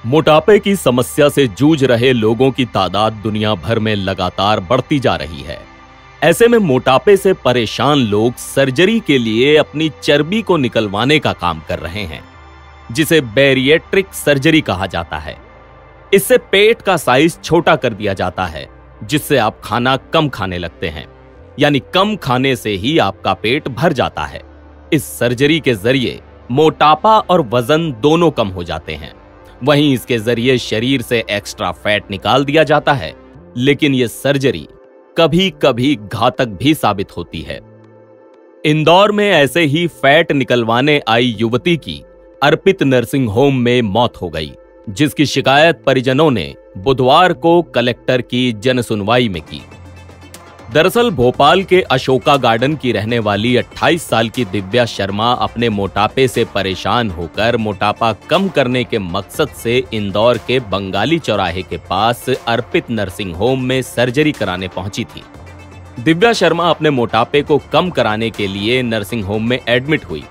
मोटापे की समस्या से जूझ रहे लोगों की तादाद दुनिया भर में लगातार बढ़ती जा रही है। ऐसे में मोटापे से परेशान लोग सर्जरी के लिए अपनी चर्बी को निकलवाने का काम कर रहे हैं, जिसे बैरिएट्रिक सर्जरी कहा जाता है। इससे पेट का साइज छोटा कर दिया जाता है, जिससे आप खाना कम खाने लगते हैं, यानी कम खाने से ही आपका पेट भर जाता है। इस सर्जरी के जरिए मोटापा और वजन दोनों कम हो जाते हैं। वहीं इसके जरिए शरीर से एक्स्ट्रा फैट निकाल दिया जाता है, लेकिन यह सर्जरी कभी कभी घातक भी साबित होती है। इंदौर में ऐसे ही फैट निकलवाने आई युवती की अर्पित नर्सिंग होम में मौत हो गई, जिसकी शिकायत परिजनों ने बुधवार को कलेक्टर की जनसुनवाई में की। दरअसल भोपाल के अशोका गार्डन की रहने वाली 28 साल की दिव्या शर्मा अपने मोटापे से परेशान होकर मोटापा कम करने के मकसद से इंदौर के बंगाली चौराहे के पास अर्पित नर्सिंग होम में सर्जरी कराने पहुंची थी। दिव्या शर्मा अपने मोटापे को कम कराने के लिए नर्सिंग होम में एडमिट हुई।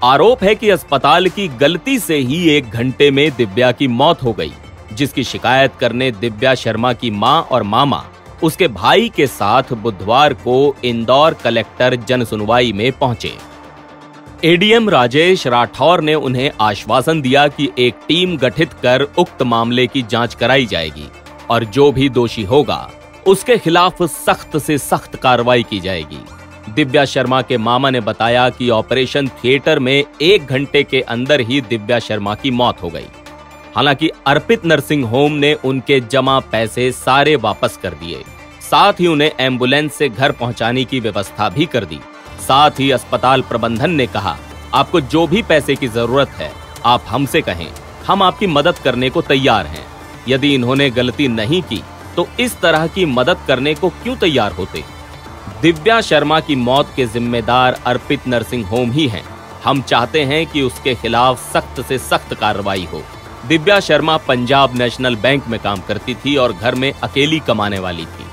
आरोप है कि अस्पताल की गलती से ही 1 घंटे में दिव्या की मौत हो गई, जिसकी शिकायत करने दिव्या शर्मा की मां और मामा उसके भाई के साथ बुधवार को इंदौर कलेक्टर जनसुनवाई में पहुंचे। एडीएम राजेश राठौर ने उन्हें आश्वासन दिया कि एक टीम गठित कर उक्त मामले की जांच कराई जाएगी और जो भी दोषी होगा उसके खिलाफ सख्त से सख्त कार्रवाई की जाएगी। दिव्या शर्मा के मामा ने बताया कि ऑपरेशन थिएटर में 1 घंटे के अंदर ही दिव्या शर्मा की मौत हो गई। हालांकि अर्पित नर्सिंग होम ने उनके जमा पैसे सारे वापस कर दिए, साथ ही उन्हें एम्बुलेंस से घर पहुंचाने की व्यवस्था भी कर दी। साथ ही अस्पताल प्रबंधन ने कहा, आपको जो भी पैसे की जरूरत है आप हमसे कहें, हम आपकी मदद करने को तैयार हैं। यदि इन्होंने गलती नहीं की तो इस तरह की मदद करने को क्यों तैयार होते। दिव्या शर्मा की मौत के जिम्मेदार अर्पित नर्सिंग होम ही हैं। हम चाहते हैं कि उसके खिलाफ सख्त से सख्त कार्रवाई हो। दिव्या शर्मा पंजाब नेशनल बैंक में काम करती थी और घर में अकेली कमाने वाली थी।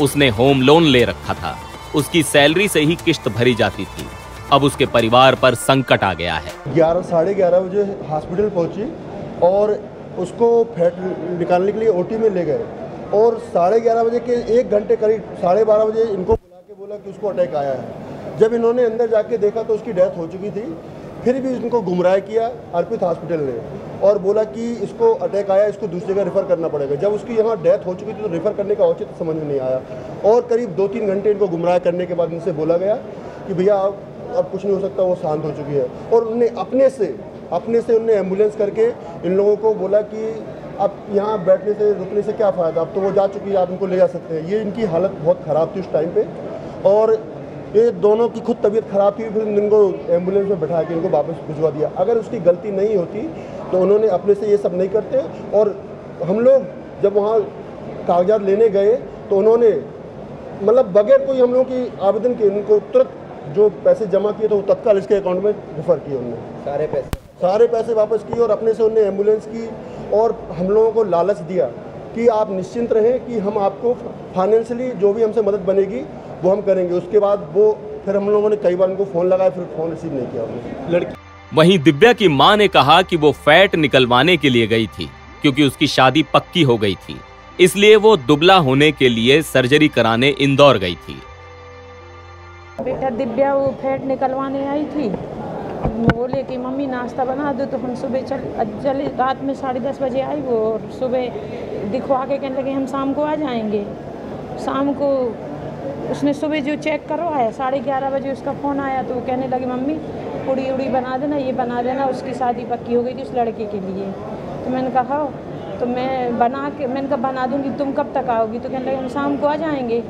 उसने होम लोन ले रखा था। उसकी सैलरी से ही किस्त भरी जाती थी। अब उसके परिवार पर संकट आ गया है। 11 साढ़े 11 बजे हॉस्पिटल पहुंची और उसको फैट निकालने के लिए ओटी में ले गए और 11:30 बजे के 1 घंटे करीब 12:30 बजे इनको बुला के बोला कि उसको अटैक आया है। जब इन्होंने अंदर जाके देखा तो उसकी डेथ हो चुकी थी। फिर भी इनको गुमराह किया अर्पित हॉस्पिटल ने और बोला कि इसको अटैक आया, इसको दूसरी जगह रेफर करना पड़ेगा। जब उसकी यहाँ डेथ हो चुकी थी तो रेफर करने का औचित्य समझ में नहीं आया और करीब 2-3 घंटे इनको गुमराह करने के बाद इनसे बोला गया कि भैया अब कुछ नहीं हो सकता, वो शांत हो चुकी है। और उन्होंने अपने से उन्होंने एम्बुलेंस करके इन लोगों को बोला कि अब यहाँ बैठने से रुकने से क्या फ़ायदा, अब तो वो जा चुकी है, आप इनको ले जा सकते हैं। ये इनकी हालत बहुत ख़राब थी उस टाइम पे और ये दोनों की खुद तबीयत ख़राब थी। फिर इनको एम्बुलेंस में बैठा के इनको वापस भिजवा दिया। अगर उसकी गलती नहीं होती तो उन्होंने अपने से ये सब नहीं करते। और हम लोग जब वहाँ कागजात लेने गए तो उन्होंने मतलब बगैर कोई हम लोगों की आवेदन के उनको तुरंत जो पैसे जमा किए तो वो तत्काल इसके अकाउंट में रेफर किए। उन्होंने सारे पैसे वापस किए और अपने से उन्होंने एम्बुलेंस की और हम लोगों को लालच दिया कि आप निश्चिंत रहें कि हम आपको फाइनेंशियली जो भी हमसे मदद बनेगी वो हम करेंगे। उसके बाद वो फिर हम लोगों ने कई बार उनको फ़ोन लगाया, फिर फ़ोन रिसीव नहीं किया उन्होंने। लड़की वहीं दिव्या की मां ने कहा कि वो फैट निकलवाने के लिए गई थी क्योंकि उसकी शादी पक्की हो गई थी, इसलिए वो दुबला होने के लिए सर्जरी कराने इंदौर गई थी। बेटा दिव्या वो फैट निकलवाने आई थी, बोले कि मम्मी नाश्ता बना दो, तो हम सुबह चल रात में 10:30 बजे आई वो और सुबह दिखवा के कहने लगे हम शाम को आ जाएंगे। शाम को उसने सुबह जो चेक करवाया 11:30 बजे उसका फ़ोन आया तो वो कहने लगी मम्मी पूड़ी उड़ी बना देना, ये बना देना, उसकी शादी पक्की हो गई थी उस लड़के के लिए। तो मैंने कहा तो मैंने कहा बना दूँगी, तुम कब तक आओगी? तो कहने लगे हम शाम को आ जाएंगे।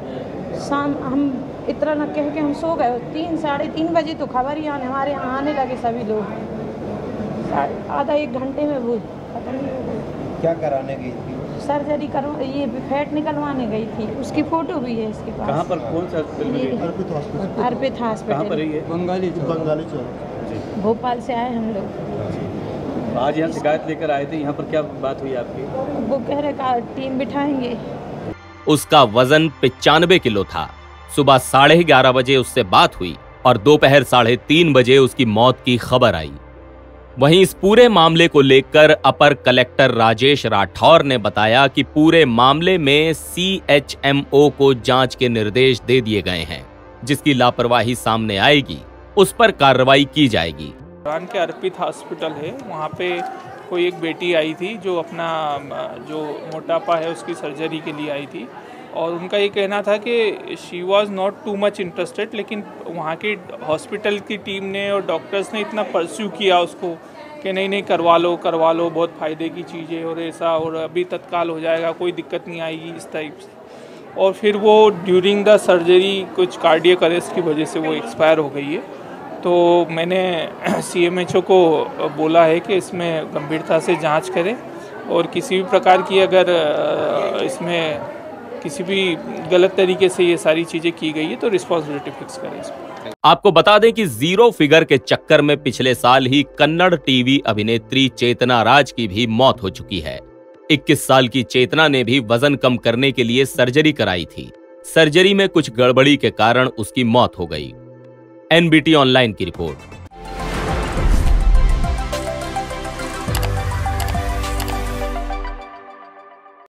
शाम हम इतना न कह के हम सो गए। 3-3:30 बजे तो खबर ही हमारे यहाँ आने लगे सभी लोग। आधा 1 घंटे में वो खत्म ही हो गई। क्या कराने गई थी? सर्जरी ये फैट निकलवाने गई थी। उसकी फोटो भी है इसके पास। कहाँ पर, कौन सा हॉस्पिटल? अर्पित हॉस्पिटल। कहाँ पर है ये? बंगाली चौक। भोपाल से आए हम लोग। आज यहाँ शिकायत लेकर आए थे, यहाँ पर क्या बात हुई आपकी? वो कह रहे टीम बिठाएंगे। उसका वजन 95 किलो था। सुबह 11:30 बजे उससे बात हुई और दोपहर 3:30 बजे उसकी मौत की खबर आई। वहीं इस पूरे मामले को लेकर अपर कलेक्टर राजेश राठौर ने बताया कि पूरे मामले में CHMO को जांच के निर्देश दे दिए गए हैं। जिसकी लापरवाही सामने आएगी उस पर कार्रवाई की जाएगी। रान के अर्पित हॉस्पिटल है, वहाँ पे कोई एक बेटी आई थी जो अपना जो मोटापा है उसकी सर्जरी के लिए आई थी और उनका ये कहना था कि she was not too much interested, लेकिन वहाँ के हॉस्पिटल की टीम ने और डॉक्टर्स ने इतना परस्यू किया उसको कि नहीं करवा लो बहुत फ़ायदे की चीज़ है और ऐसा, और अभी तत्काल हो जाएगा, कोई दिक्कत नहीं आएगी इस टाइप से। और फिर वो ड्यूरिंग द सर्जरी कुछ कार्डियक अरेस्ट की वजह से वो एक्सपायर हो गई है। तो मैंने CMHO को बोला है कि इसमें गंभीरता से जांच करें और किसी भी प्रकार की अगर इसमें किसी भी गलत तरीके से ये सारी चीज़ें की गई है तो रिस्पॉन्सिबिलिटी फिक्स करें इसमें। आपको बता दें कि जीरो फिगर के चक्कर में पिछले साल ही कन्नड़ टीवी अभिनेत्री चेतना राज की भी मौत हो चुकी है। 21 साल की चेतना ने भी वजन कम करने के लिए सर्जरी कराई थी। सर्जरी में कुछ गड़बड़ी के कारण उसकी मौत हो गई। NBT ऑनलाइन की रिपोर्ट।